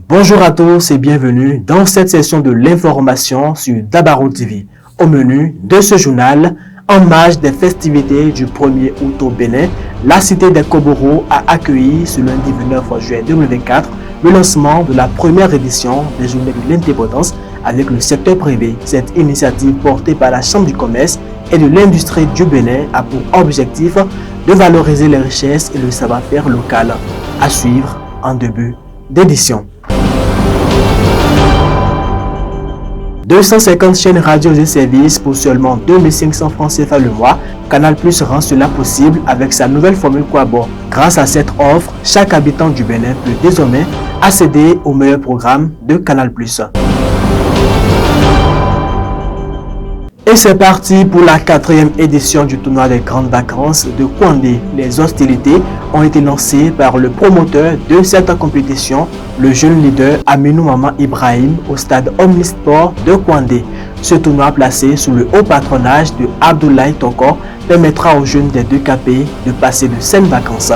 Bonjour à tous et bienvenue dans cette session de l'information sur Dabaro TV. Au menu de ce journal, en marge des festivités du 1er août au Bénin, la cité des Koboro a accueilli ce lundi 29 juillet 2024 le lancement de la première édition des Journées de l'Indépendance avec le secteur privé. Cette initiative portée par la Chambre du commerce et de l'industrie du Bénin a pour objectif de valoriser les richesses et le savoir-faire local. À suivre en début d'édition. 250 chaînes radio et services pour seulement 2500 francs CFA le mois. Canal+ rend cela possible avec sa nouvelle formule Kwabo. Grâce à cette offre, chaque habitant du Bénin peut désormais accéder au meilleur programme de Canal+. Et c'est parti pour la 4e édition du tournoi des grandes vacances de Kouandé. Les hostilités ont été lancées par le promoteur de cette compétition, le jeune leader Aminou Maman Ibrahim, au stade Omnisport de Kouandé. Ce tournoi placé sous le haut patronage de Abdoulaye Toko permettra aux jeunes des 2 KP de passer de saines vacances.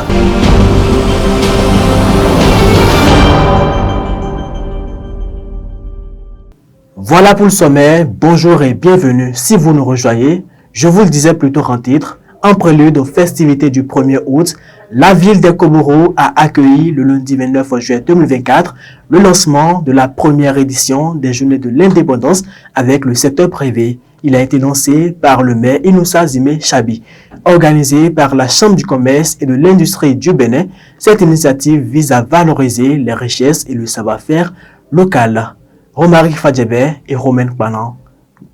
Voilà pour le sommaire, bonjour et bienvenue. Si vous nous rejoignez, je vous le disais plutôt en titre, en prélude aux festivités du 1er août, la ville des Koboro a accueilli le lundi 29 juillet 2024 le lancement de la première édition des Journées de l'Indépendance avec le secteur privé. Il a été lancé par le maire Inoussa Zimé Chabi. Organisé par la Chambre du commerce et de l'industrie du Bénin, cette initiative vise à valoriser les richesses et le savoir-faire local. Romaric Fadjebe et Romain Kbanan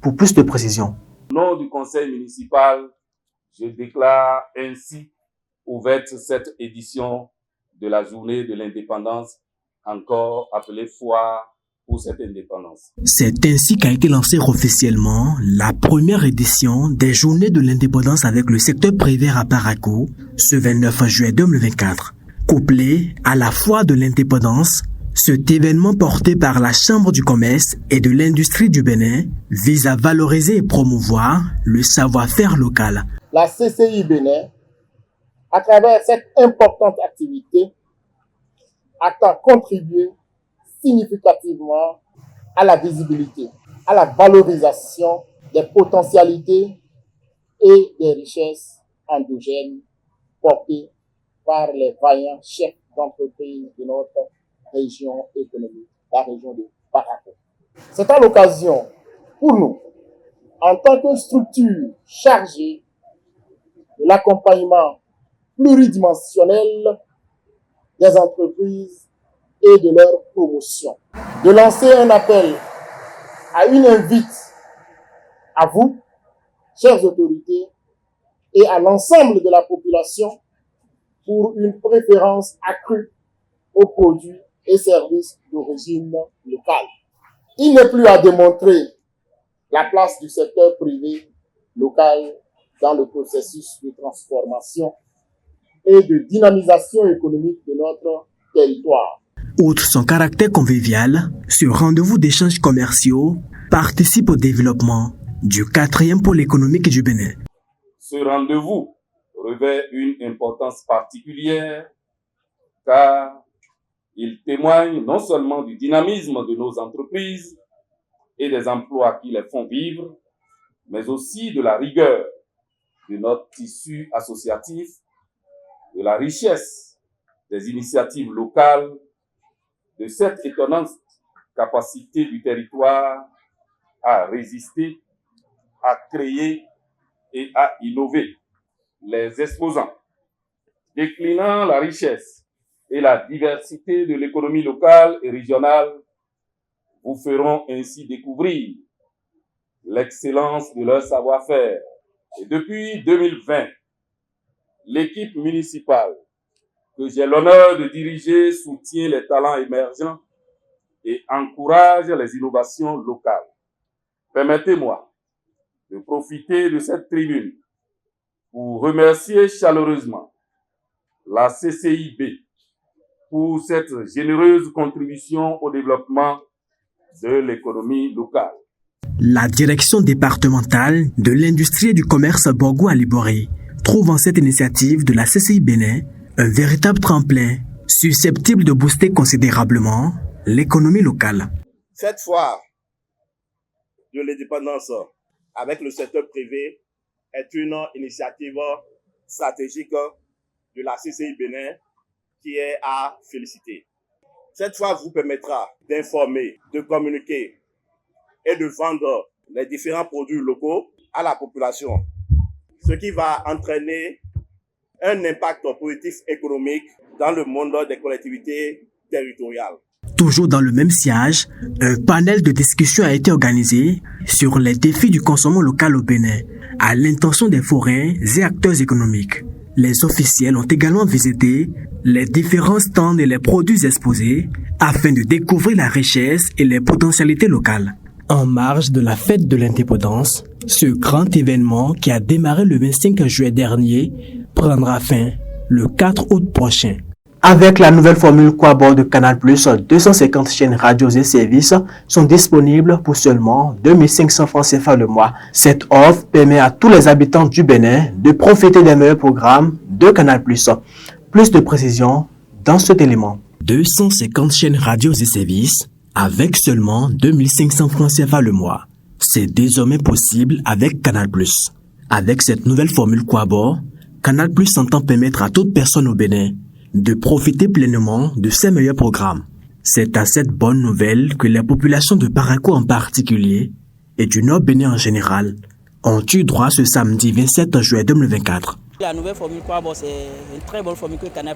pour plus de précisions. Au nom du conseil municipal, je déclare ainsi ouverte cette édition de la journée de l'indépendance, encore appelée foire pour cette indépendance. C'est ainsi qu'a été lancée officiellement la première édition des Journées de l'indépendance avec le secteur privé à Parakou ce 29 juillet 2024. Couplé à la foire de l'indépendance, cet événement porté par la Chambre du commerce et de l'industrie du Bénin vise à valoriser et promouvoir le savoir-faire local. La CCI Bénin, à travers cette importante activité, attend contribuer significativement à la visibilité, à la valorisation des potentialités et des richesses endogènes portées par les vaillants chefs d'entreprise de notre région économique, la région de Parakou. C'est à l'occasion pour nous, en tant que structure chargée de l'accompagnement pluridimensionnel des entreprises et de leur promotion, de lancer un appel à une invite à vous, chères autorités, et à l'ensemble de la population pour une préférence accrue aux produits et services d'origine locale. Il n'est plus à démontrer la place du secteur privé local dans le processus de transformation et de dynamisation économique de notre territoire. Outre son caractère convivial, ce rendez-vous d'échanges commerciaux participe au développement du 4e pôle économique du Bénin. Ce rendez-vous revêt une importance particulière car il témoigne non seulement du dynamisme de nos entreprises et des emplois qui les font vivre, mais aussi de la rigueur de notre tissu associatif, de la richesse des initiatives locales, de cette étonnante capacité du territoire à résister, à créer et à innover. Les exposants, déclinant la richesse et la diversité de l'économie locale et régionale, vous feront ainsi découvrir l'excellence de leur savoir-faire. Et depuis 2020, l'équipe municipale que j'ai l'honneur de diriger soutient les talents émergents et encourage les innovations locales. Permettez-moi de profiter de cette tribune pour remercier chaleureusement la CCIB pour cette généreuse contribution au développement de l'économie locale. La direction départementale de l'industrie et du commerce Borgo Aliboré trouve en cette initiative de la CCI Bénin un véritable tremplin susceptible de booster considérablement l'économie locale. Cette foire de l'indépendance avec le secteur privé est une initiative stratégique de la CCI Bénin qui est à féliciter. Cette foire vous permettra d'informer, de communiquer et de vendre les différents produits locaux à la population, ce qui va entraîner un impact positif économique dans le monde des collectivités territoriales. Toujours dans le même sillage, un panel de discussion a été organisé sur les défis du consommation local au Bénin, à l'intention des forains et acteurs économiques. Les officiels ont également visité les différents stands et les produits exposés afin de découvrir la richesse et les potentialités locales. En marge de la fête de l'indépendance, ce grand événement qui a démarré le 25 juillet dernier prendra fin le 4 août prochain. Avec la nouvelle formule Quabor de Canal+, 250 chaînes radios et services sont disponibles pour seulement 2500 francs CFA le mois. Cette offre permet à tous les habitants du Bénin de profiter des meilleurs programmes de Canal+. Plus de précisions dans cet élément. 250 chaînes radios et services avec seulement 2500 francs CFA le mois. C'est désormais possible avec Canal+. Avec cette nouvelle formule Quabor, Canal+ entend permettre à toute personne au Bénin de profiter pleinement de ses meilleurs programmes. C'est à cette bonne nouvelle que les populations de Parakou en particulier et du Nord Bénin en général ont eu droit ce samedi 27 juillet 2024. La nouvelle formule Quabor, c'est une très bonne formule que Canal+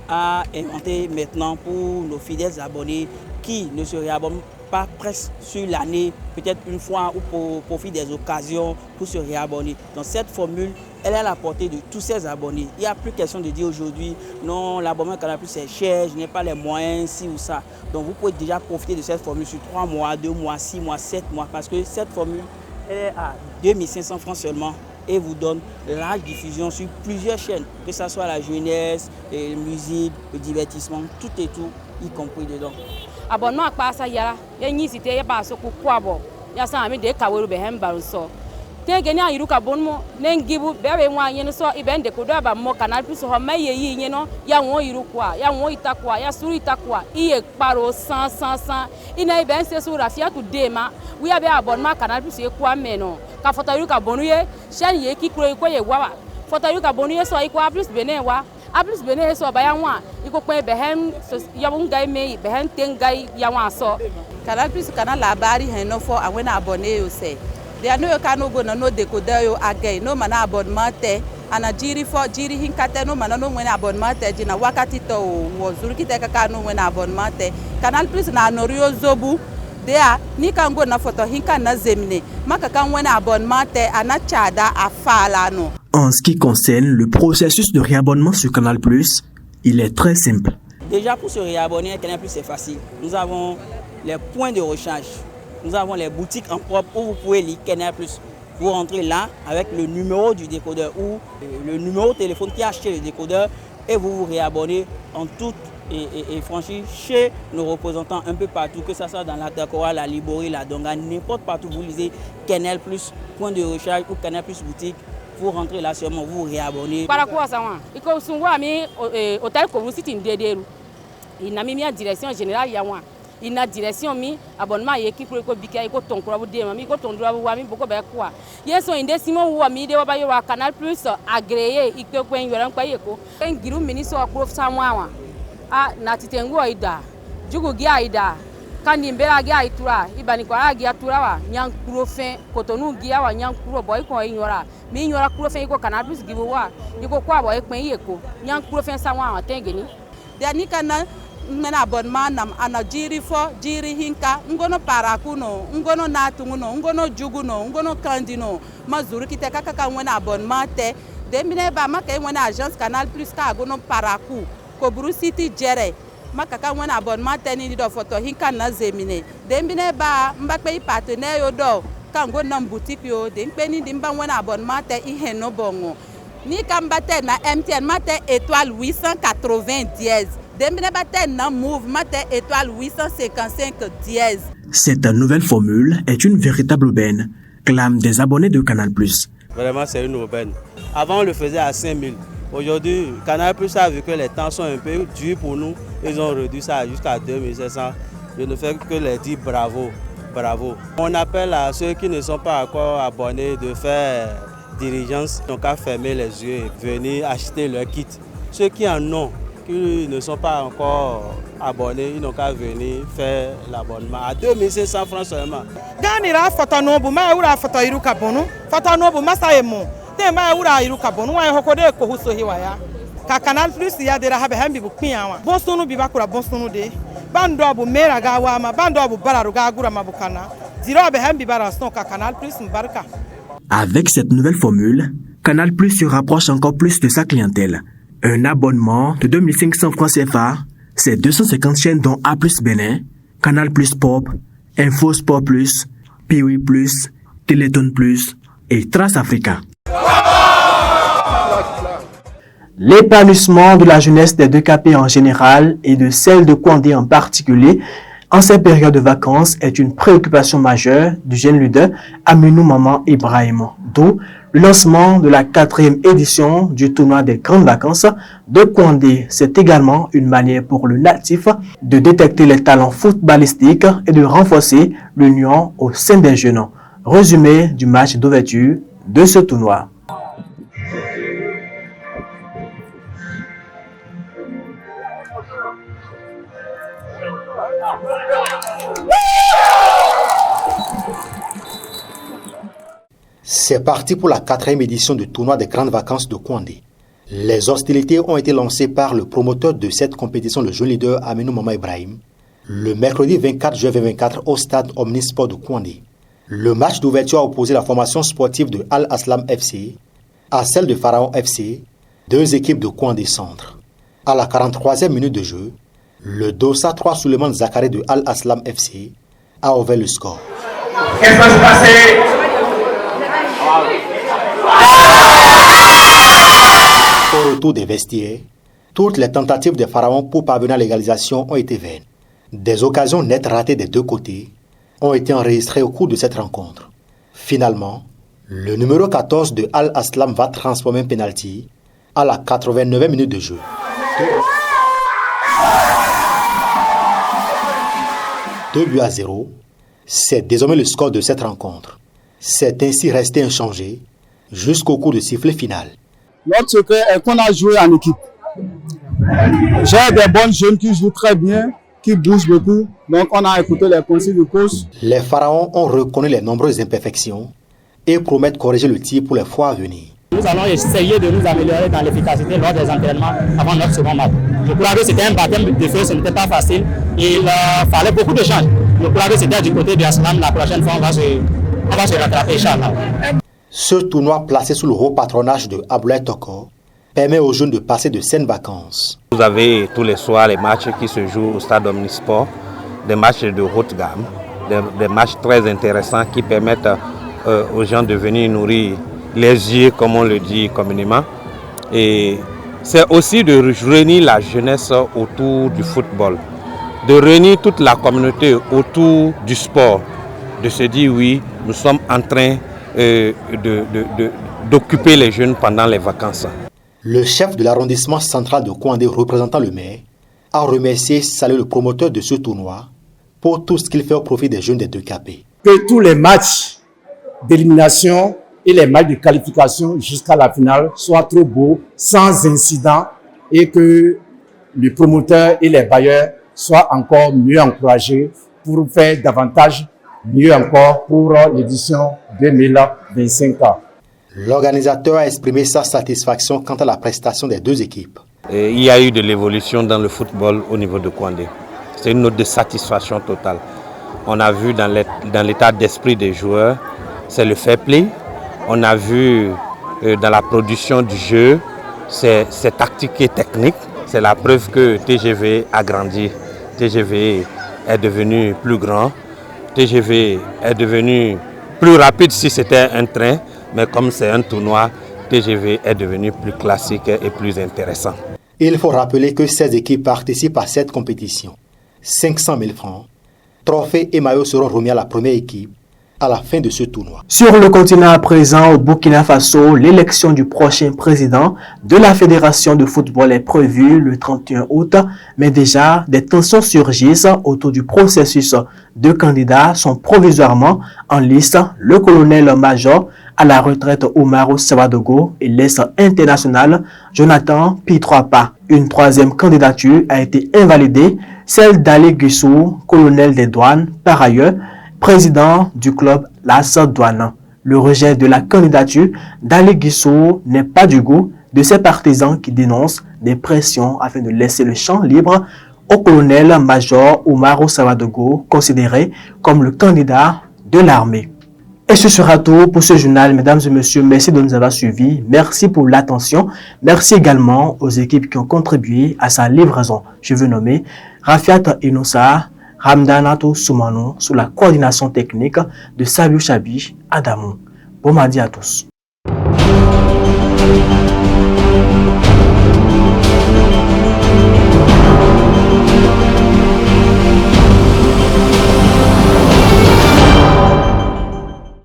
a inventée maintenant pour nos fidèles abonnés qui ne se réabonnent pas presque sur l'année, peut-être une fois ou pour profit des occasions pour se réabonner. Donc cette formule, elle est à la portée de tous ces abonnés. Il n'y a plus question de dire aujourd'hui, non, l'abonnement Canal+ c'est cher, je n'ai pas les moyens, ci ou ça. Donc vous pouvez déjà profiter de cette formule sur 3 mois, 2 mois, 6 mois, 7 mois, parce que cette formule elle est à 2500 francs seulement et vous donne large diffusion sur plusieurs chaînes, que ce soit la jeunesse, la musique, le divertissement, tout et tout, y compris dedans. Abonnement à pas ça yara ya nyi site ya ba so ku kwabo ya sa mi de ka weru be hem baru so te geni ayiru ka bonmo nengibu be we nwa yin so ibe de ko do ba mo Canal+ ho ma ye yi yin no ya won yiru kwa ya won itakwa ya suru itakwa iye paro san ina ibe nse su rafia to de ma we be abonnement Canal+ e kwa me no ka foto yiru ka bonu ye shen ye ki kro ko ye wa foto yiru ka bonu ye so ikwa plus Benin wa Ablis Benin so ba yanwa iko kwen behem yawun gai me behem tengai yawan so Canal+ kana labari heno fo awena abonné yo se dia no ka no go no decoder yo agay no mana abonnement te ana jiri fo jiri hinkate no mana no wena abonnement te jina wakati to wo zuru kite ka no wena abonnement te Canal+ na norio zobu dia ni kan go na photo hinka na zemine maka kan wena abonnement te ana chada afala no. En ce qui concerne le processus de réabonnement sur Canal+, il est très simple. Déjà pour se réabonner à Canal+, c'est facile. Nous avons les points de recharge. Nous avons les boutiques en propre où vous pouvez lire Canal+. Vous rentrez là avec le numéro du décodeur ou le numéro de téléphone qui a acheté le décodeur et vous vous réabonnez en toute et franchir chez nos représentants un peu partout, que ce soit dans la Dakora, la Libori, la Donga, n'importe partout vous lisez Canal+, point de recharge ou Canal+ boutique. Vous rentrez là seulement, vous réabonnez. Para quoi ça va? Iko sungwa mi hôtel Kourou City ndederu. Ina mi direction générale ya wa. Ina direction mi abonnement yeki ko bika iko tonkura bu de mi ko tondura bu wa mi boko ba kwa. Yeso inde simo wa mi de wa yo Canal+ agréé iko kwen yoran kwa yeko. Ngiru ministre wa Prof Samwa wa. Na titengu ida. Jugu gi ida. Kandi mbera gi aitura ibani kwa gi atura wa nyankuro fe kotonu gi wa nyankuro boy ko inyora mi nyora kuro fe iko Canal+ gibo wa iko kwa boy pen yeko nyankuro fe sanwa wa tengeni de ni kana mena abonnement nam ana jiri fo jiri hinka ngono Parakou no ngono natungu no ngono jugu no ngono kandi no mazuru kite kaka kan wena abonnement te de mine ba maka wena agence Canal+ ka gono Parakou Kourou City jere makaka wena abonnement teni do photo hinka na zemine dembine ba mbakpe partenaire yo do kango na boutique yo dempeni dimba wena abonnement te ihe no bongo ni kambate na MTN mate étoile 890 dembine bate na Move mate étoile 855 dièse. Cette nouvelle formule est une véritable aubaine, clament des abonnés de Canal+. Vraiment c'est une aubaine. Avant on le faisait à 5000. Aujourd'hui, Canal+ a vu que les temps sont un peu durs pour nous. Ils ont réduit ça jusqu'à 2500. je ne fais que les dire bravo, bravo. On appelle à ceux qui ne sont pas encore abonnés de faire diligence, donc à fermer les yeux et venir acheter leur kit. Ceux qui en ont, qui ne sont pas encore abonnés, ils n'ont qu'à venir faire l'abonnement à 2500 francs seulement. Ganira fatanobu ma ura fatairu kabonu fatanobu masayemo te ma ura iru kabonu wa hokode ko huso hiwaya ka Canal Plus ya dera habe hambi bukiyawa bonsunu bibakura bonsunu de bando abu mera gawa ma bando abu bararu ga gura mabukana ziro habe hambi barason ka Canal Plus mbarka. Avec cette nouvelle formule, Canal Plus se rapproche encore plus de sa clientèle. Un abonnement de 2500 francs CFA, c'est 250 chaînes dont A+ Bénin, Canal Plus Pop, Info Sport Plus, Piwi Plus, Téléthon Plus et Trace Africa. L'épanouissement de la jeunesse des 2KP en général et de celle de Kouandé en particulier en cette période de vacances est une préoccupation majeure du jeune leader Aminou Maman Ibrahim, d'où le lancement de la 4e édition du tournoi des grandes vacances de Kouandé. C'est également une manière pour le natif de détecter les talents footballistiques et de renforcer l'union au sein des jeunes. Résumé du match d'ouverture de ce tournoi. C'est parti pour la 4e édition du tournoi des grandes vacances de Kouandé. Les hostilités ont été lancées par le promoteur de cette compétition, le jeune leader Aminou Maman Ibrahim, le mercredi 24 juin 2024 au stade Omnisport de Kouandé. Le match d'ouverture a opposé la formation sportive de Al Aslam FC à celle de Pharaon FC, deux équipes de Kouandé Centre. À la 43e minute de jeu, le Dossa 3 Souleymane Zakari de Al Aslam FC a ouvert le score. Qu'est-ce qui va se passer? Au retour des vestiaires, toutes les tentatives des Pharaons pour parvenir à l'égalisation ont été vaines. Des occasions nettes ratées des deux côtés ont été enregistrées au cours de cette rencontre. Finalement, le numéro 14 de Al Aslam va transformer un penalty à la 89e minute de jeu. 2-0, c'est désormais le score de cette rencontre. C'est ainsi resté inchangé jusqu'au coup de sifflet final. Notre secret est qu'on a joué en équipe. J'ai des bonnes jeunes qui jouent très bien, qui bougent beaucoup. Donc on a écouté les consignes du coach. Les Pharaons ont reconnu les nombreuses imperfections et promettent corriger le tir pour les fois à venir. Nous allons essayer de nous améliorer dans l'efficacité lors des entraînements avant notre second match. Je crois que c'était un baptême de feu, ce n'était pas facile. Il fallait beaucoup de change. Je crois que c'était du côté de Aslam. La prochaine fois, on va se rattraper, Inch'Allah. Ce tournoi placé sous le haut patronage de Aboulaye Toko permet aux jeunes de passer de saines vacances. Vous avez tous les soirs les matchs qui se jouent au stade Omnisport, des matchs de haute gamme, des matchs très intéressants qui permettent aux gens de venir nourrir les yeux, comme on le dit communément. Et c'est aussi de réunir la jeunesse autour du football, de réunir toute la communauté autour du sport, de se dire oui, nous sommes en train d'occuper les jeunes pendant les vacances. Le chef de l'arrondissement central de Kouandé, représentant le maire, a remercié et salué le promoteur de ce tournoi pour tout ce qu'il fait au profit des jeunes des 2KP. Que tous les matchs d'élimination et les matchs de qualification jusqu'à la finale soient trop beaux, sans incident, et que le promoteur et les bailleurs soient encore mieux encouragés pour faire davantage, mieux encore pour l'édition 2025. L'organisateur a exprimé sa satisfaction quant à la prestation des deux équipes. Et il y a eu de l'évolution dans le football au niveau de Kouandé. C'est une note de satisfaction totale. On a vu dans l'état d'esprit des joueurs, c'est le fair play. On a vu dans la production du jeu, c'est tactique et technique. C'est la preuve que TGV a grandi. TGV est devenu plus grand. TGV est devenu plus rapide si c'était un train. Mais comme c'est un tournoi, TGV est devenu plus classique et plus intéressant. Il faut rappeler que 16 équipes participent à cette compétition. 500 000 francs, trophées et maillots seront remis à la première équipe à la fin de ce tournoi. Sur le continent à présent, au Burkina Faso, l'élection du prochain président de la Fédération de football est prévue le 31 août, mais déjà des tensions surgissent autour du processus. Deux candidats sont provisoirement en liste, le colonel-major à la retraite Oumaro Savadogo et l'ex-international Jonathan Pitroapa. Une troisième candidature a été invalidée, celle d'Ali Guissou, colonel des douanes, par ailleurs président du club Las Douanes. Le rejet de la candidature d'Ali Guissou n'est pas du goût de ses partisans qui dénoncent des pressions afin de laisser le champ libre au colonel-major Oumaro Savadogo, considéré comme le candidat de l'armée. Et ce sera tout pour ce journal, mesdames et messieurs. Merci de nous avoir suivis. Merci pour l'attention. Merci également aux équipes qui ont contribué à sa livraison. Je veux nommer Rafiat Inoussa, Ramdanato Soumano sous la coordination technique de Sabiou Chabi Adamou. Bon mardi à tous.